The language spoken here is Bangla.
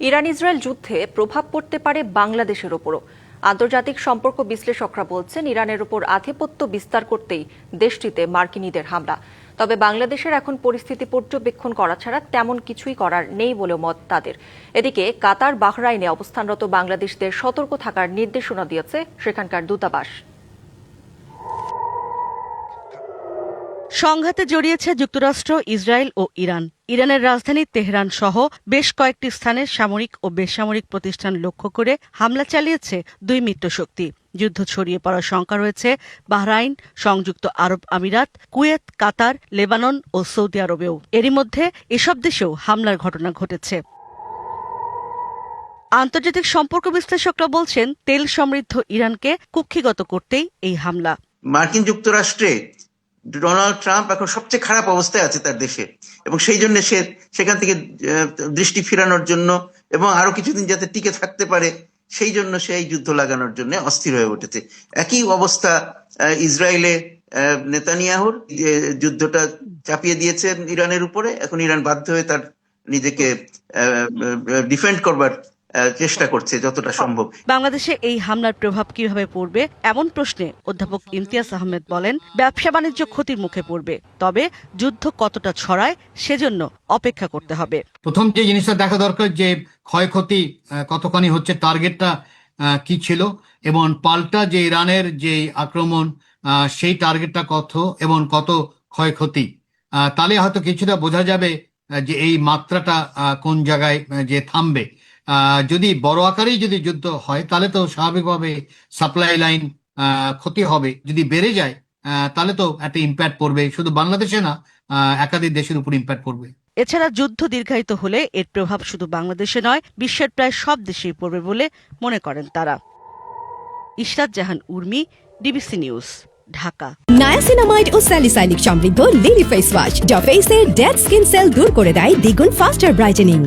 ইরান ইসরায়েল যুদ্ধে প্রভাব পড়তে পারে বাংলাদেশের ওপরও। আন্তর্জাতিক সম্পর্ক বিশ্লেষকরা বলছেন, ইরানের ওপর আধিপত্য বিস্তার করতেই দেশটিতে মার্কিনীদের হামলা। তবে বাংলাদেশের এখন পরিস্থিতি পর্যবেক্ষণ করা ছাড়া তেমন কিছুই করার নেই বলেও মত তাদের। এদিকে কাতার, বাহরাইনে অবস্থানরত বাংলাদেশিদের সতর্ক থাকার নির্দেশনা দিয়েছে সেখানকার দূতাবাস। সংঘাতে জড়িয়েছে যুক্তরাষ্ট্র, ইসরায়েল ও ইরান। ইরানের রাজধানী তেহরান সহ বেশ কয়েকটি স্থানে সামরিক ও বেসামরিক প্রতিষ্ঠান লক্ষ্য করে হামলা চালিয়েছে দুই মিত্রশক্তি। যুদ্ধ ছড়িয়ে পড়ার শঙ্কা রয়েছে বাহরাইন, সংযুক্ত আরব আমিরাত, কুয়েত, কাতার, লেবানন ও সৌদি আরবেও। এরই মধ্যে এসব দেশেও হামলার ঘটনা ঘটেছে। আন্তর্জাতিক সম্পর্ক বিশ্লেষকরা বলছেন, তেল সমৃদ্ধ ইরানকে কুক্ষিগত করতেই এই হামলা। মার্কিন যুক্তরাষ্ট্রে ডোনাল্ড ট্রাম্প এখন সবচেয়ে খারাপ অবস্থায় আছে তার দেশে, এবং সেই জন্য সে সেখান থেকে দৃষ্টি ফেরানোর জন্য এবং আরো কিছুদিন যাতে টিকে থাকতে পারে সেই জন্য সে এই যুদ্ধ লাগানোর জন্য অস্থির হয়ে উঠেছে। একই অবস্থা ইসরায়েলে নেতানিয়াহুর, যে যুদ্ধটা চাপিয়ে দিয়েছে ইরানের উপরে। এখন ইরান বাধ্য হয়ে তার নিজেকে ডিফেন্ড করবার চেষ্টা করছে যতটা সম্ভব। বাংলাদেশে এই হামলার প্রভাব কিভাবে পড়বে এমন প্রশ্নে অধ্যাপক ইমতিয়াজ আহমেদ বলেন, ব্যবসা বাণিজ্য ক্ষতির মুখে পড়বে, তবে যুদ্ধ কতটা ছড়ায় সেজন্য অপেক্ষা করতে হবে। প্রথম যে জিনিসটা দেখা দরকার যে ক্ষয়ক্ষতি কতখানি হচ্ছে, টার্গেটটা কি ছিল, এবং পাল্টা যে ইরানের যে আক্রমণ সেই টার্গেটটা কত এবং কত ক্ষয়ক্ষতি, তাহলে হয়তো কিছুটা বোঝা যাবে যে এই মাত্রাটা কোন জায়গায় যে থামবে। যদি বড় আকারেই যদি যুদ্ধ হয় তাহলে তো স্বাভাবিকভাবে সাপ্লাই লাইন ক্ষতি হবে। যদি বেড়ে যায় তাহলে তো একটা ইম্প্যাক্ট পড়বে, শুধু বাংলাদেশে না, একাধিক দেশের উপর ইম্প্যাক্ট পড়বে। এছাড়া যুদ্ধ দীর্ঘায়িত হলে এর প্রভাব শুধু বাংলাদেশে নয়, বিশ্বের প্রায় সব দেশেই পড়বে বলে মনে করেন তারা। Ishrat Jahan Urmi, DBC news, Dhaka. Niacinamide ও স্যালিসাইলিক সমৃদ্ধ লিলি ফেস ওয়াশ যা ফেসের ডেড স্কিন সেল দূর করে দেয় দ্বিগুণ ফাস্টার ব্রাইটেনিং।